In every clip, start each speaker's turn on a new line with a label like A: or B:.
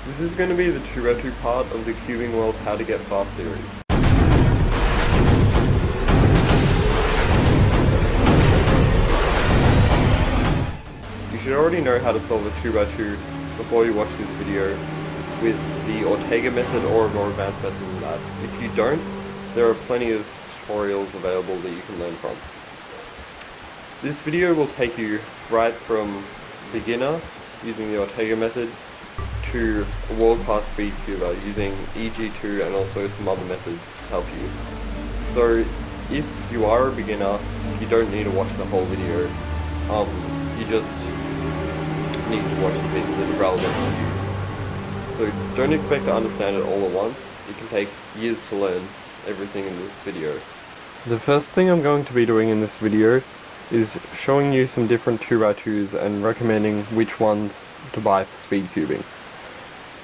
A: This is going to be the 2x2 part of the Cubing World How to Get Fast series. You should already know how to solve a 2x2 before you watch this video with the Ortega method or a more advanced method than that. If you don't, there are plenty of tutorials available that you can learn from. This video will take you right from beginner using the Ortega method to a world-class speedcuber using EG2 and also some other methods to help you. So if you are a beginner, you don't need to watch the whole video. You just need to watch the bits that are relevant to you. So don't expect to understand it all at once. It can take years to learn everything in this video. The first thing I'm going to be doing in this video is showing you some different 2x2s and recommending which ones to buy for speed cubing.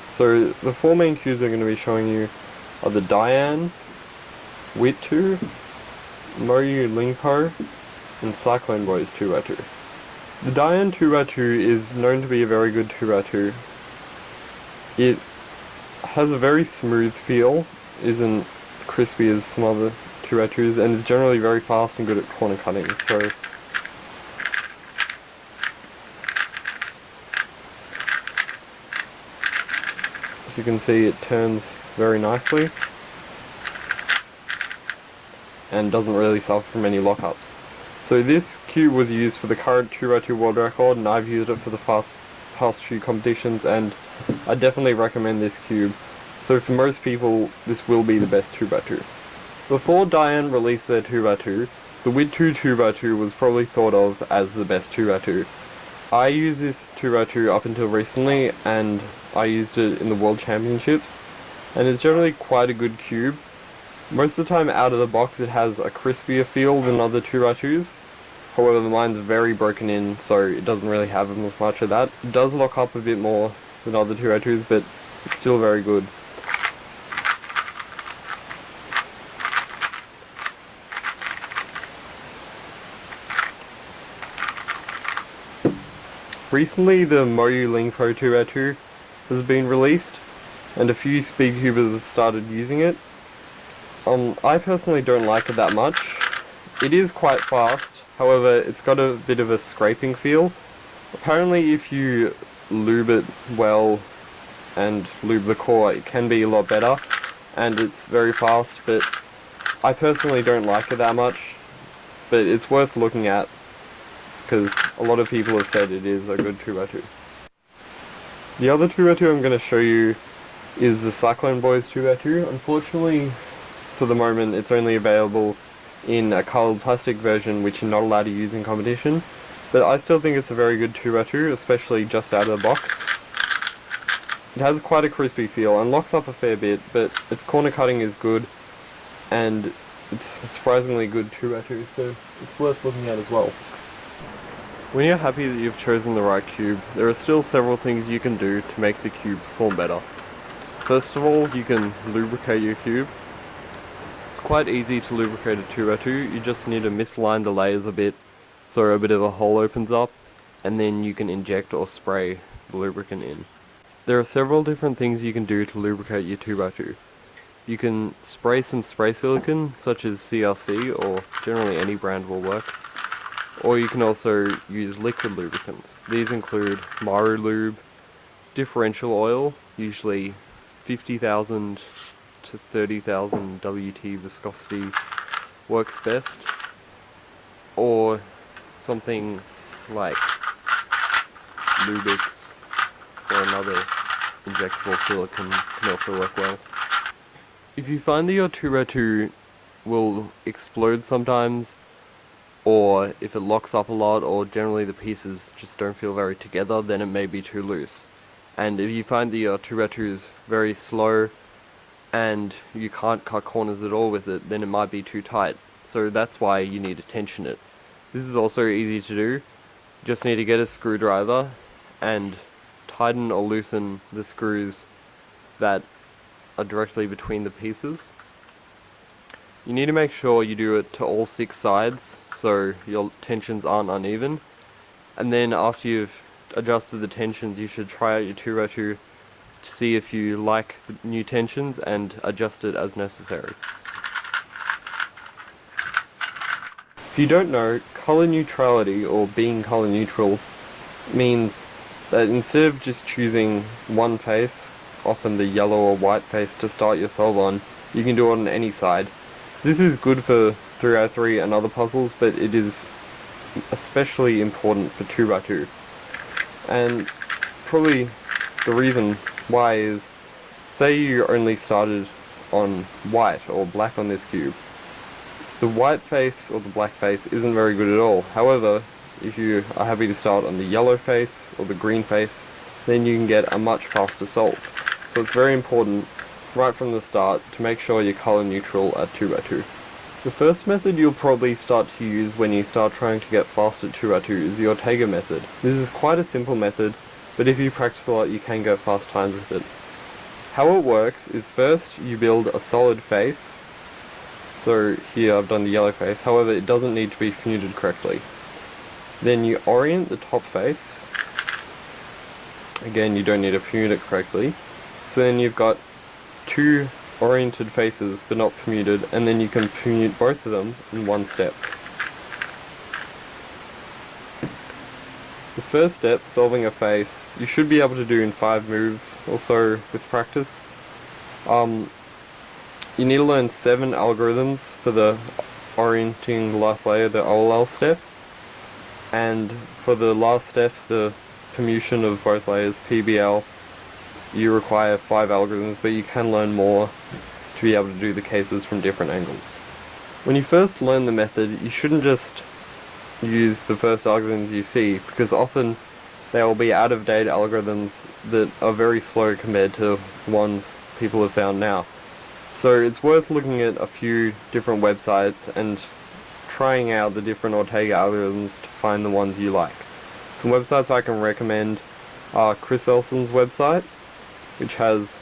A: So the four main cubes I'm going to be showing you are the Diane, Wit2, Moyu Lingpo, and Cyclone Boys 2x2. The Diane 2x2 is known to be a very good 2x2. It has a very smooth feel, isn't crispy as some other 2x2s, and is generally very fast and good at corner cutting. So as you can see, it turns very nicely and doesn't really suffer from any lockups. So this cube was used for the current 2x2 world record, and I've used it for the past few competitions, and I definitely recommend this cube. So for most people, this will be the best 2x2. Before Diane released their 2x2, the Wit2 2x2 was probably thought of as the best 2x2. I used this 2x2 up until recently, and I used it in the World Championships, and it's generally quite a good cube. Most of the time out of the box it has a crispier feel than other 2x2s. However, mine's very broken in, so it doesn't really have much of that. It does lock up a bit more than other 2x2s, but it's still very good. Recently, the Moyu Lingpo 2x2 has been released, and a few speedcubers have started using it. I personally don't like it that much. It is quite fast, however it's got a bit of a scraping feel. Apparently if you lube it well and lube the core, it can be a lot better, and it's very fast, but I personally don't like it that much. But it's worth looking at, because a lot of people have said it is a good 2x2. The other 2x2 I'm going to show you is the Cyclone Boys 2x2. Unfortunately, for the moment, it's only available in a coloured plastic version, which you're not allowed to use in competition. But I still think it's a very good 2x2, especially just out of the box. It has quite a crispy feel and locks up a fair bit, but its corner cutting is good, and it's a surprisingly good 2x2, so it's worth looking at as well. When you're happy that you've chosen the right cube, there are still several things you can do to make the cube perform better. First of all, you can lubricate your cube. It's quite easy to lubricate a 2x2, you just need to misalign the layers a bit so a bit of a hole opens up, and then you can inject or spray the lubricant in. There are several different things you can do to lubricate your 2x2. You can spray some spray silicone, such as CRC, or generally any brand will work. Or you can also use liquid lubricants. These include Maru Lube, differential oil, usually 50,000 to 30,000 WT viscosity works best, or something like Lubix or another injectable silicone can also work well. If you find that your 2x2 will explode sometimes, or if it locks up a lot, or generally the pieces just don't feel very together, then it may be too loose. And if you find that your 2x2 is very slow and you can't cut corners at all with it, then it might be too tight. So that's why you need to tension it. This is also easy to do. You just need to get a screwdriver and tighten or loosen the screws that are directly between the pieces. You need to make sure you do it to all 6 sides so your tensions aren't uneven. And then after you've adjusted the tensions, you should try out your 2x2 to see if you like the new tensions and adjust it as necessary. If you don't know, color neutrality, or being color neutral, means that instead of just choosing one face, often the yellow or white face, to start your solve on, you can do it on any side. This is good for 3x3 and other puzzles, but it is especially important for 2x2. And probably the reason why is, say you only started on white or black on this cube. The white face or the black face isn't very good at all. However, if you are happy to start on the yellow face or the green face, then you can get a much faster solve. So it's very important right from the start to make sure you're color neutral at 2x2. The first method you'll probably start to use when you start trying to get fast at 2x2 is the Ortega method. This is quite a simple method, but if you practice a lot you can get fast times with it. How it works is, first you build a solid face. So here I've done the yellow face, however it doesn't need to be fenuted correctly. Then you orient the top face. Again, you don't need to fenute it correctly. So then you've got two oriented faces but not permuted, and then you can permute both of them in one step. The first step, solving a face, you should be able to do in 5 moves or so with practice. You need to learn 7 algorithms for the orienting the last layer, the OLL step, and for the last step, the permutation of both layers, PBL, you require 5 algorithms, but you can learn more to be able to do the cases from different angles. When you first learn the method, you shouldn't just use the first algorithms you see, because often they will be out-of-date algorithms that are very slow compared to ones people have found now. So it's worth looking at a few different websites and trying out the different Ortega algorithms to find the ones you like. Some websites I can recommend are Chris Elson's website, which has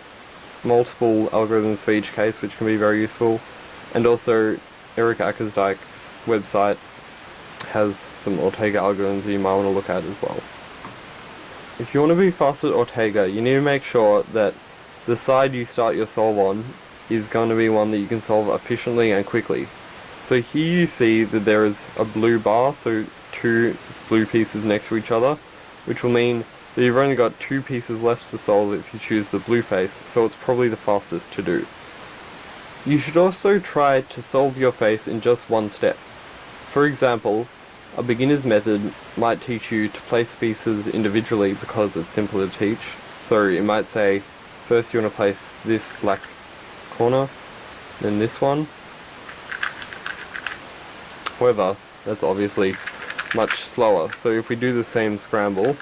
A: multiple algorithms for each case, which can be very useful, and also Eric Ackersdyke's website has some Ortega algorithms that you might want to look at as well. If you want to be fast at Ortega, you need to make sure that the side you start your solve on is going to be one that you can solve efficiently and quickly. So here you see that there is a blue bar, so 2 blue pieces next to each other, which will mean that you've only got 2 pieces left to solve if you choose the blue face, so it's probably the fastest to do. You should also try to solve your face in just one step. For example, a beginner's method might teach you to place pieces individually because it's simpler to teach. So it might say, first you want to place this black corner, then this one. However, that's obviously much slower. So if we do the same scramble,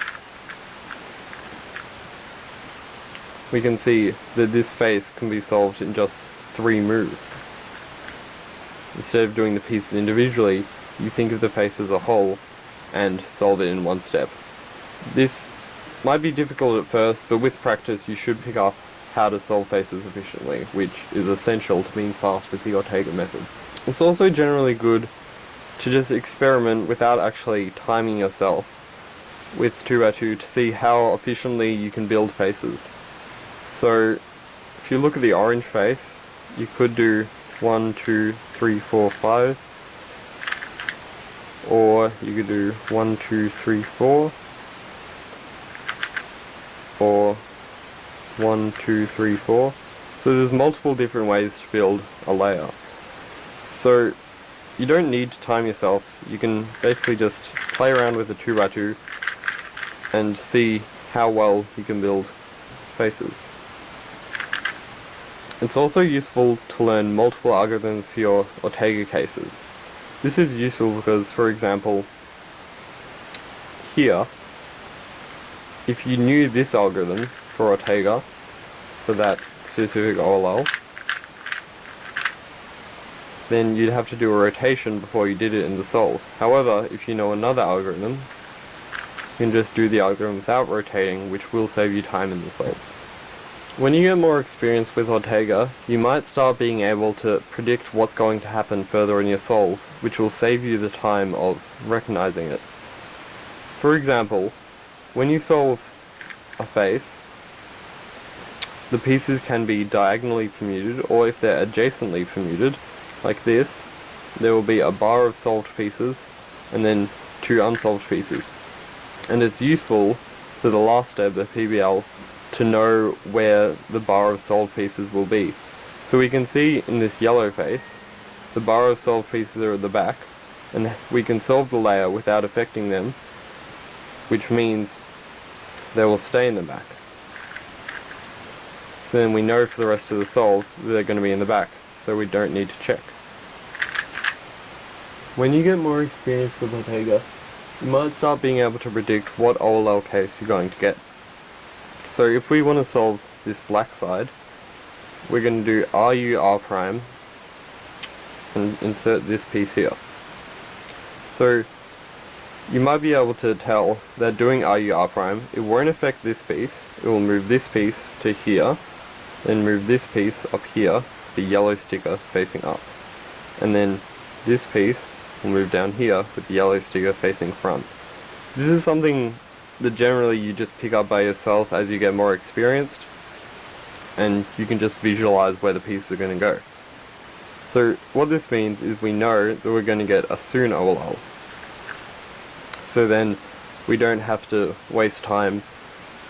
A: we can see that this face can be solved in just 3 moves. Instead of doing the pieces individually, you think of the face as a whole and solve it in one step. This might be difficult at first, but with practice you should pick up how to solve faces efficiently, which is essential to being fast with the Ortega method. It's also generally good to just experiment without actually timing yourself with 2x2 to see how efficiently you can build faces. So if you look at the orange face, you could do 1, 2, 3, 4, 5, or you could do 1, 2, 3, 4, or 1, 2, 3, 4. So there's multiple different ways to build a layer. So you don't need to time yourself. You can basically just play around with the 2x2 and see how well you can build faces. It's also useful to learn multiple algorithms for your Ortega cases. This is useful because, for example, here, if you knew this algorithm for Ortega, for that specific OLL, then you'd have to do a rotation before you did it in the solve. However, if you know another algorithm, you can just do the algorithm without rotating, which will save you time in the solve. When you get more experience with Ortega, you might start being able to predict what's going to happen further in your solve, which will save you the time of recognizing it. For example, when you solve a face, the pieces can be diagonally permuted, or if they're adjacently permuted, like this, there will be a bar of solved pieces, and then 2 unsolved pieces. And it's useful for the last step, the PBL, to know where the bar of solved pieces will be. So we can see in this yellow face, the bar of solved pieces are at the back, and we can solve the layer without affecting them, which means they will stay in the back. So then we know for the rest of the solve they're going to be in the back, so we don't need to check. When you get more experience with Ortega, you might start being able to predict what OLL case you're going to get. So if we want to solve this black side, we're going to do RU R prime and insert this piece here. So you might be able to tell that doing RU R prime, it won't affect this piece, it will move this piece to here, then move this piece up here, the yellow sticker facing up. And then this piece will move down here with the yellow sticker facing front. This is something that generally you just pick up by yourself as you get more experienced, and you can just visualize where the pieces are going to go. So what this means is we know that we're going to get a soon OLL. So then we don't have to waste time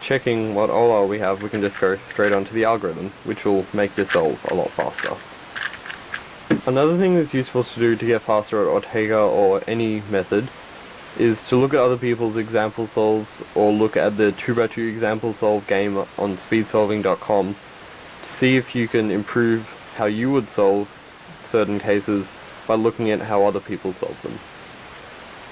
A: checking what OLL we have, we can just go straight onto the algorithm, which will make your solve a lot faster. Another thing that's useful to do to get faster at Ortega or any method is to look at other people's example solves, or look at the 2x2 example solve game on speedsolving.com to see if you can improve how you would solve certain cases by looking at how other people solve them.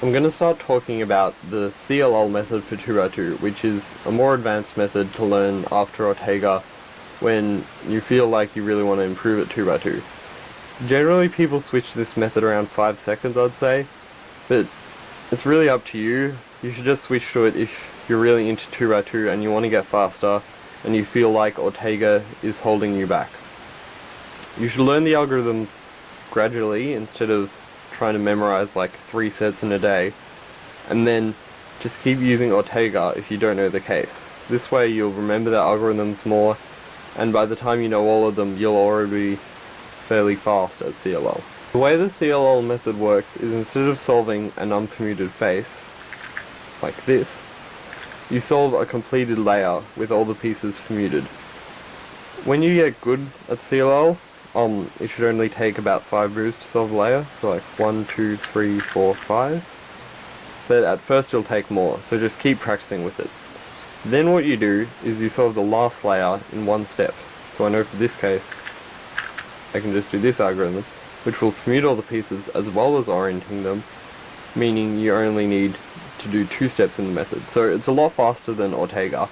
A: I'm going to start talking about the CLL method for 2x2, which is a more advanced method to learn after Ortega when you feel like you really want to improve at 2x2. Generally people switch this method around 5 seconds, I'd say, but it's really up to you. You should just switch to it if you're really into 2x2 and you want to get faster and you feel like Ortega is holding you back. You should learn the algorithms gradually instead of trying to memorize like 3 sets in a day, and then just keep using Ortega if you don't know the case. This way you'll remember the algorithms more, and by the time you know all of them, you'll already be fairly fast at CLL. The way the CLL method works is instead of solving an unpermuted face, like this, you solve a completed layer with all the pieces permuted. When you get good at CLL, it should only take about 5 moves to solve a layer, so like 1, 2, 3, 4, 5. But at first it'll take more, so just keep practicing with it. Then what you do is you solve the last layer in one step. So I know for this case, I can just do this algorithm, which will permute all the pieces as well as orienting them, meaning you only need to do 2 steps in the method. So it's a lot faster than Ortega.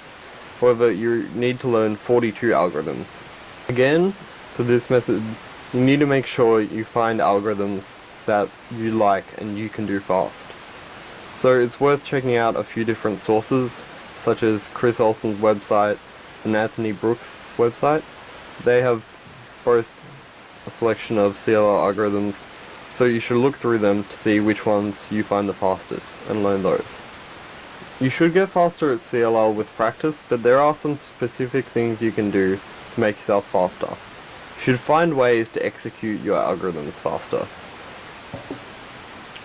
A: However, you need to learn 42 algorithms. Again, for this method, you need to make sure you find algorithms that you like and you can do fast. So it's worth checking out a few different sources, such as Chris Olsen's website and Anthony Brooks' website. They have both a selection of CLL algorithms, so you should look through them to see which ones you find the fastest and learn those. You should get faster at CLL with practice, but there are some specific things you can do to make yourself faster. You should find ways to execute your algorithms faster.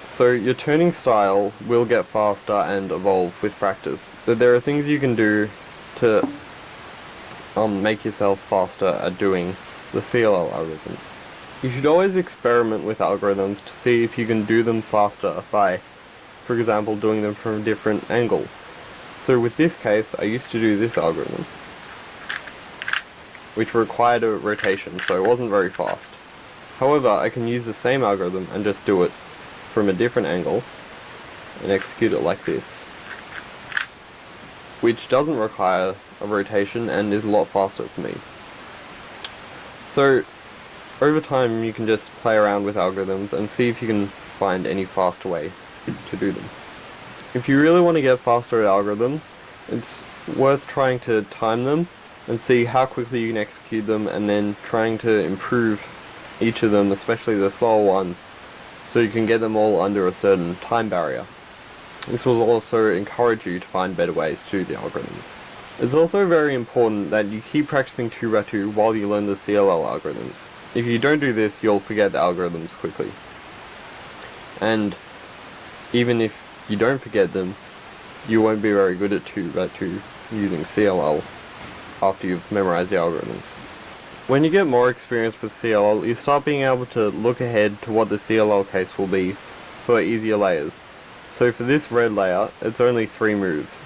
A: So your turning style will get faster and evolve with practice, but there are things you can do to make yourself faster at doing the CLL algorithms. You should always experiment with algorithms to see if you can do them faster by, for example, doing them from a different angle. So with this case, I used to do this algorithm, which required a rotation, so it wasn't very fast. However, I can use the same algorithm and just do it from a different angle and execute it like this, which doesn't require a rotation and is a lot faster for me. So over time you can just play around with algorithms and see if you can find any faster way to do them. If you really want to get faster at algorithms, it's worth trying to time them and see how quickly you can execute them, and then trying to improve each of them, especially the slower ones, so you can get them all under a certain time barrier. This will also encourage you to find better ways to do the algorithms. It's also very important that you keep practicing 2x2 while you learn the CLL algorithms. If you don't do this, you'll forget the algorithms quickly. And even if you don't forget them, you won't be very good at 2x2 using CLL after you've memorized the algorithms. When you get more experience with CLL, you start being able to look ahead to what the CLL case will be for easier layers. So for this red layer, it's only 3 moves.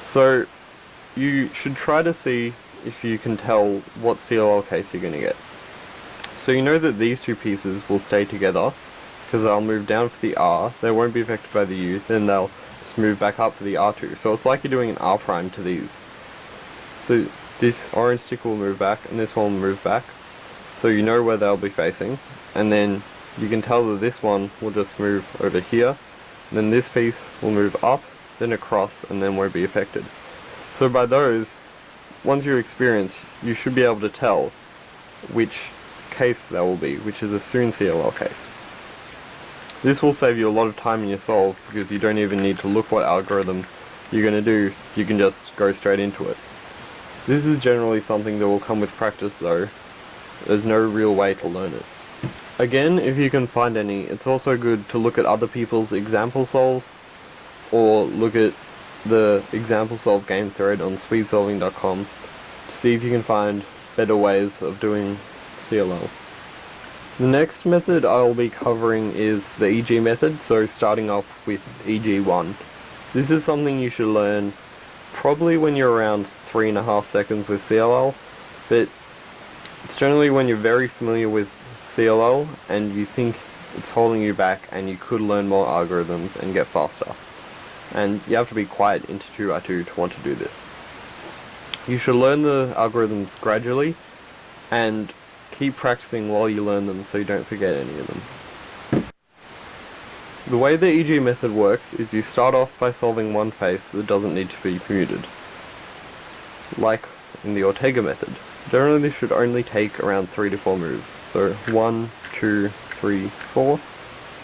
A: So you should try to see if you can tell what CLL case you're going to get. So you know that these two pieces will stay together because they'll move down for the R, they won't be affected by the U, then they'll just move back up for the R2. So it's like you're doing an R prime to these. So this orange stick will move back and this one will move back. So you know where they'll be facing, and then you can tell that this one will just move over here, and then this piece will move up, then across, and then won't be affected. So by those, once you're experienced, you should be able to tell which case that will be, which is a soon CLL case. This will save you a lot of time in your solve because you don't even need to look what algorithm you're going to do, you can just go straight into it. This is generally something that will come with practice though, there's no real way to learn it. Again, if you can find any, it's also good to look at other people's example solves, or look at the example solve game thread on speedsolving.com to see if you can find better ways of doing CLL. The next method I'll be covering is the EG method, so starting off with EG1. This is something you should learn probably when you're around 3.5 seconds with CLL, but it's generally when you're very familiar with CLL and you think it's holding you back and you could learn more algorithms and get faster. And you have to be quite into 2x2 to want to do this. You should learn the algorithms gradually and keep practicing while you learn them so you don't forget any of them. The way the EG method works is you start off by solving one face that doesn't need to be permuted. Like in the Ortega method. Generally this should only take around 3 to 4 moves. So 1, 2, 3, 4,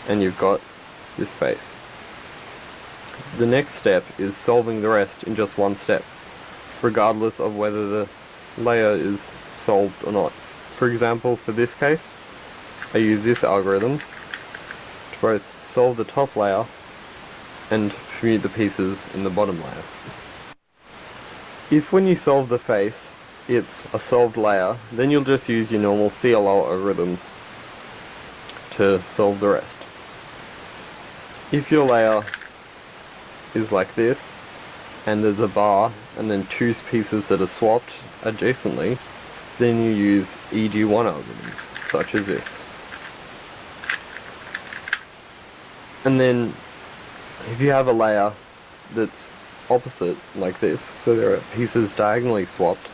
A: and you've got this face. The next step is solving the rest in just one step, regardless of whether the layer is solved or not. For example, for this case, I use this algorithm to both solve the top layer and permute the pieces in the bottom layer. If when you solve the face, it's a solved layer, then you'll just use your normal CLL algorithms to solve the rest. If your layer is like this, and there's a bar, and then 2 pieces that are swapped adjacently, then you use EG1 algorithms, such as this. And then, if you have a layer that's opposite, like this, so there are pieces diagonally swapped,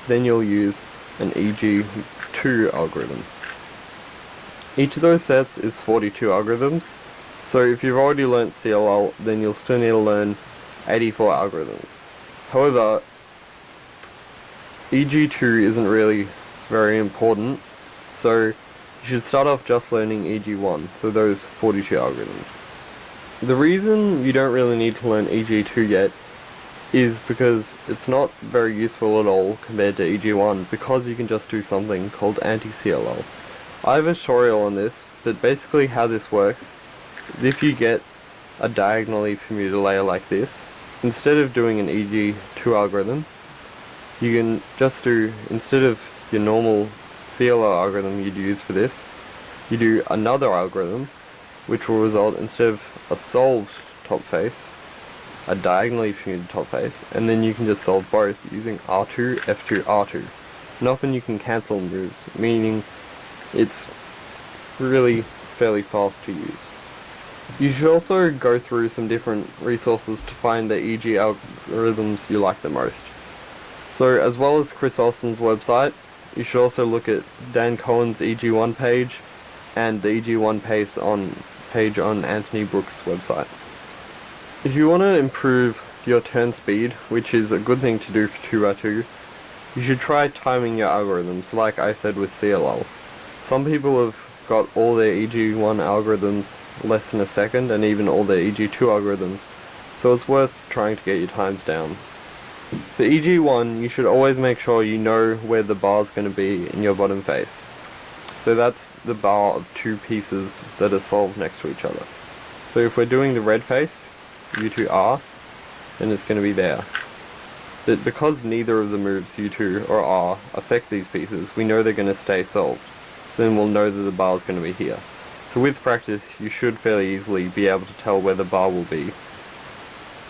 A: then you'll use an EG2 algorithm. Each of those sets is 42 algorithms, so if you've already learnt CLL, then you'll still need to learn 84 algorithms. However, EG2 isn't really very important, so you should start off just learning EG1, so those 42 algorithms. The reason you don't really need to learn EG2 yet is because it's not very useful at all compared to EG1, because you can just do something called anti-CLL. I have a tutorial on this, but basically how this works is if you get a diagonally permuted layer like this, instead of doing an EG2 algorithm, you can just do, instead of your normal CLL algorithm you'd use for this, you do another algorithm, which will result, instead of a solved top face, a diagonally permuted top face, and then you can just solve both using R2, F2, R2. And often you can cancel moves, meaning it's really fairly fast to use. You should also go through some different resources to find the EG algorithms you like the most. So as well as Chris Austin's website, you should also look at Dan Cohen's EG1 page and the EG1 page on Anthony Brooks' website. If you want to improve your turn speed, which is a good thing to do for 2x2, you should try timing your algorithms, like I said with CLL. Some people have got all their EG1 algorithms less than a second, and even all their EG2 algorithms so it's worth trying to get your times down. For EG1, you should always make sure you know where the bar is going to be in your bottom face. So that's the bar of two pieces that are solved next to each other. So if we're doing the red face, U2R, then it's going to be there. But because neither of the moves U2 or R affect these pieces, we know they're going to stay solved. So then we'll know that the bar is going to be here. So with practice, you should fairly easily be able to tell where the bar will be,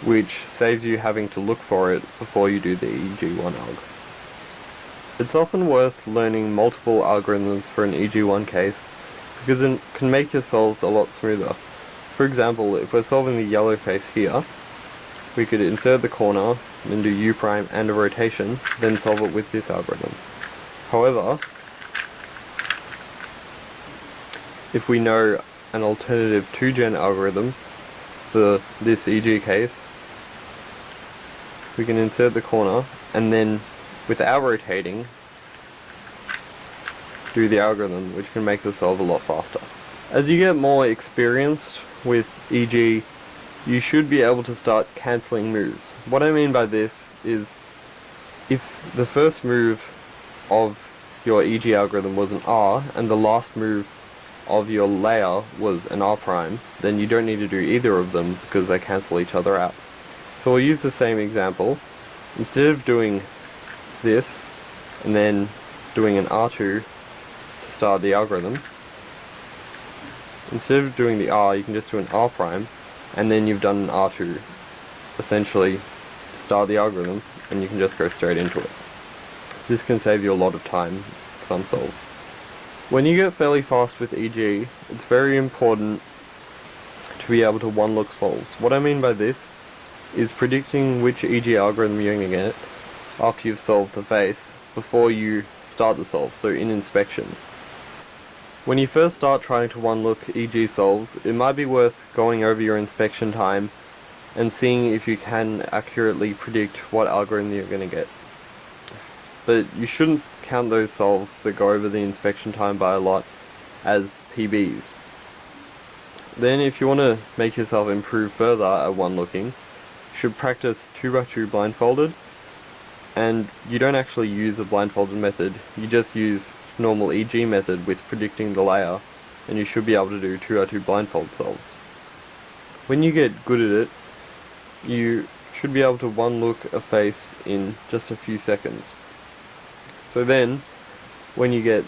A: which saves you having to look for it before you do the EG1 alg. It's often worth learning multiple algorithms for an EG1 case, because it can make your solves a lot smoother. For example, if we're solving the yellow face here, we could insert the corner, then do U prime and a rotation, then solve it with this algorithm. However, if we know an alternative 2-gen algorithm for this EG case, we can insert the corner, and then without rotating, do the algorithm, which can make the solve a lot faster. As you get more experienced with EG, you should be able to start cancelling moves. What I mean by this is, if the first move of your EG algorithm was an R, and the last move of your layer was an R prime, then you don't need to do either of them because they cancel each other out. So we'll use the same example. Instead of doing this, and then doing an R2 to start the algorithm, instead of doing the R, you can just do an R prime, and then you've done an R2, essentially start the algorithm, and you can just go straight into it. This can save you a lot of time, some solves. When you get fairly fast with EG, it's very important to be able to one-look solves. What I mean by this is predicting which EG algorithm you're going to get after you've solved the face before you start the solve, so in inspection. When you first start trying to one-look EG solves, it might be worth going over your inspection time and seeing if you can accurately predict what algorithm you're going to get. But you shouldn't count those solves that go over the inspection time by a lot as PBs. Then if you want to make yourself improve further at one-looking, you should practice 2x2 blindfolded, and you don't actually use a blindfolded method, you just use normal EG method with predicting the layer, and you should be able to do 2x2 blindfold solves. When you get good at it, you should be able to one-look a face in just a few seconds. So then, when you get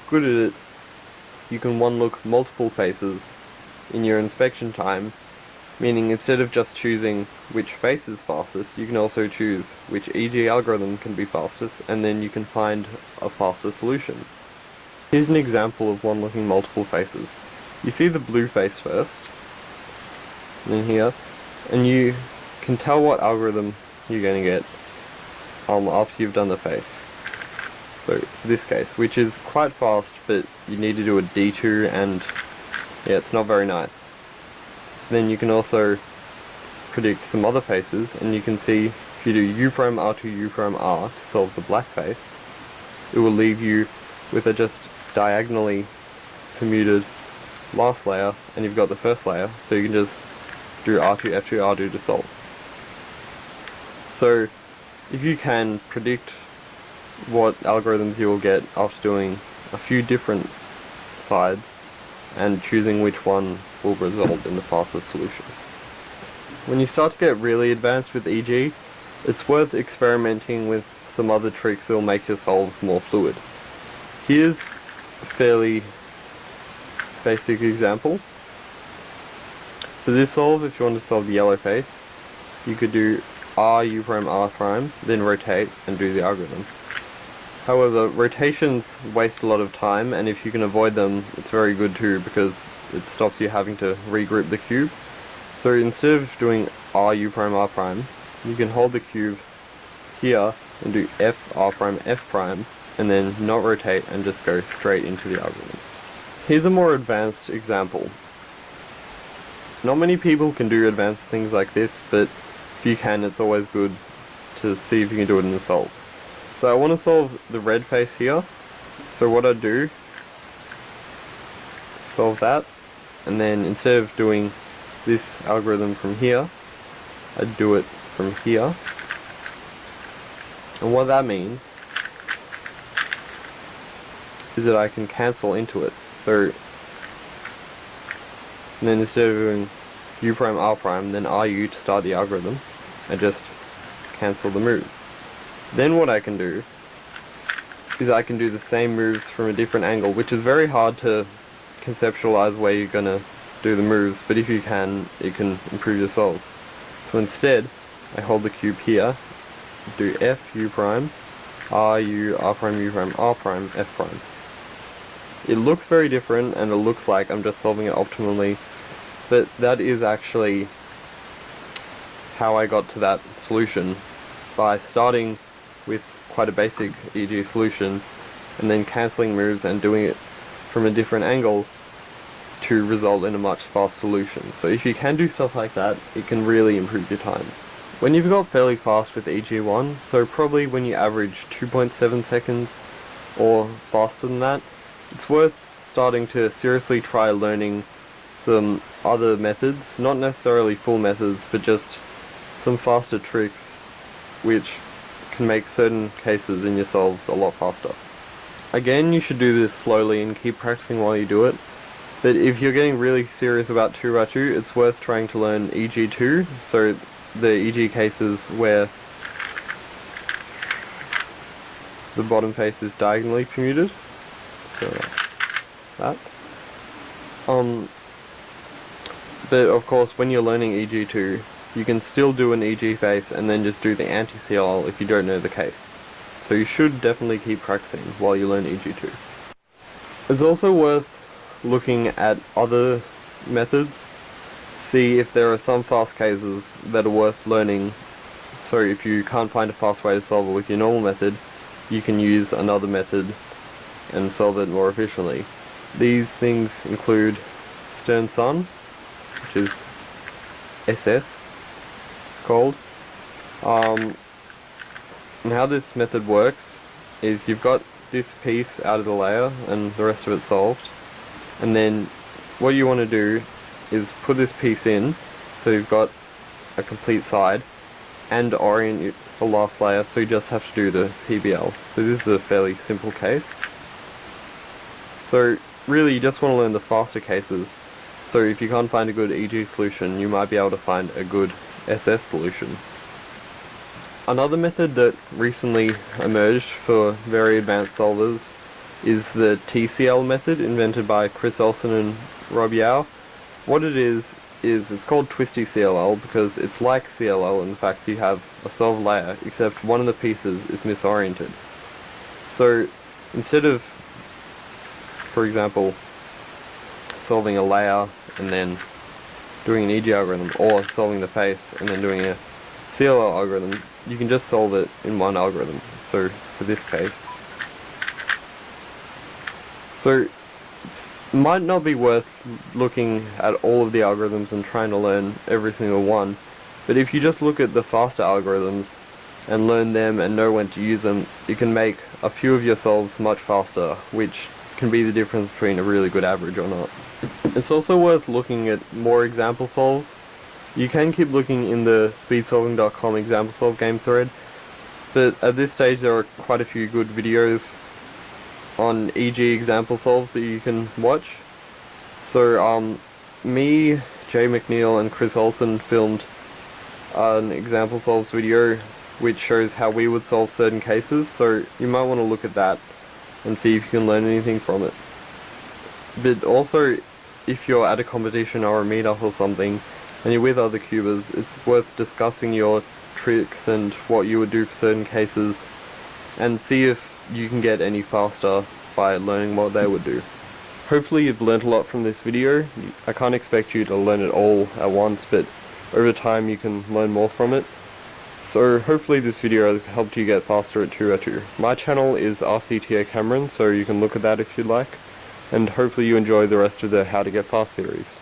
A: good at it, you can one-look multiple faces in your inspection time, meaning instead of just choosing which face is fastest, you can also choose which EG algorithm can be fastest, and then you can find a faster solution. Here's an example of one-looking multiple faces. You see the blue face first, and then here, and you can tell what algorithm you're going to get after you've done the face. So it's this case, which is quite fast, but you need to do a D2, and yeah, it's not very nice. Then you can also predict some other faces, and you can see if you do U prime R2 U prime R to solve the black face, it will leave you with a just diagonally permuted last layer, and you've got the first layer, so you can just do R2 F2 R2 to solve. So if you can predict what algorithms you will get after doing a few different sides and choosing which one will result in the fastest solution. When you start to get really advanced with EG, it's worth experimenting with some other tricks that will make your solves more fluid. Here's a fairly basic example. For this solve, if you want to solve the yellow face, you could do R U prime R prime, then rotate and do the algorithm. However, rotations waste a lot of time, and if you can avoid them, it's very good too, because it stops you having to regroup the cube. So instead of doing R U prime R prime, you can hold the cube here and do F R prime F prime, and then not rotate and just go straight into the algorithm. Here's a more advanced example. Not many people can do advanced things like this, but if you can, it's always good to see if you can do it in the solve. So I want to solve the red face here, so what I'd do, solve that, and then instead of doing this algorithm from here, I do it from here. And what that means is that I can cancel into it. So, and then instead of doing U prime R prime, then RU to start the algorithm, I just cancel the moves. Then what I can do is I can do the same moves from a different angle, which is very hard to conceptualize where you're gonna do the moves, but if you can, it can improve your solves. So instead, I hold the cube here, do F, U prime, R, U, R prime, U prime, R prime, F prime. It looks very different, and it looks like I'm just solving it optimally, but that is actually how I got to that solution, by starting with quite a basic EG solution, and then cancelling moves and doing it from a different angle to result in a much faster solution. So if you can do stuff like that, it can really improve your times. When you've got fairly fast with EG1, so probably when you average 2.7 seconds or faster than that, it's worth starting to seriously try learning some other methods, not necessarily full methods, but just some faster tricks which can make certain cases in your solves a lot faster. Again, you should do this slowly and keep practicing while you do it, but if you're getting really serious about 2x2, it's worth trying to learn EG2, so the EG cases where the bottom face is diagonally permuted, so that. But of course, when you're learning EG2, you can still do an EG face and then just do the anti-CLL if you don't know the case. So you should definitely keep practicing while you learn EG2. It's also worth looking at other methods, see if there are some fast cases that are worth learning. So if you can't find a fast way to solve it with your normal method, you can use another method and solve it more efficiently. These things include Stern-Sun, which is SS, it's called. And how this method works is you've got this piece out of the layer and the rest of it solved, and then what you want to do is put this piece in so you've got a complete side, and orient the last layer, so you just have to do the PBL. So this is a fairly simple case. So really you just want to learn the faster cases, so if you can't find a good EG solution, you might be able to find a good SS solution. Another method that recently emerged for very advanced solvers is the TCL method, invented by Chris Olsen and Rob Yao. What it is it's called twisty CLL because it's like CLL in the fact you have a solved layer, except one of the pieces is misoriented. So instead of, for example, solving a layer and then doing an EG algorithm, or solving the face and then doing a CLL algorithm, you can just solve it in one algorithm. So for this case, so it might not be worth looking at all of the algorithms and trying to learn every single one, but if you just look at the faster algorithms and learn them and know when to use them, you can make a few of your solves much faster, which can be the difference between a really good average or not. It's also worth looking at more example solves. You can keep looking in the speedsolving.com example solve game thread, but at this stage there are quite a few good videos on EG example solves that you can watch. So me, Jay McNeil and Chris Olsen filmed an example solves video which shows how we would solve certain cases, so you might want to look at that and see if you can learn anything from it. But also, if you're at a competition or a meetup or something and you're with other cubers, it's worth discussing your tricks and what you would do for certain cases, and see if you can get any faster by learning what they would do. Hopefully you've learned a lot from this video. I can't expect you to learn it all at once, but over time you can learn more from it. So hopefully this video has helped you get faster at 2x2. My channel is RCTA Cameron, so you can look at that if you'd like, and hopefully you enjoy the rest of the How to Get Fast series.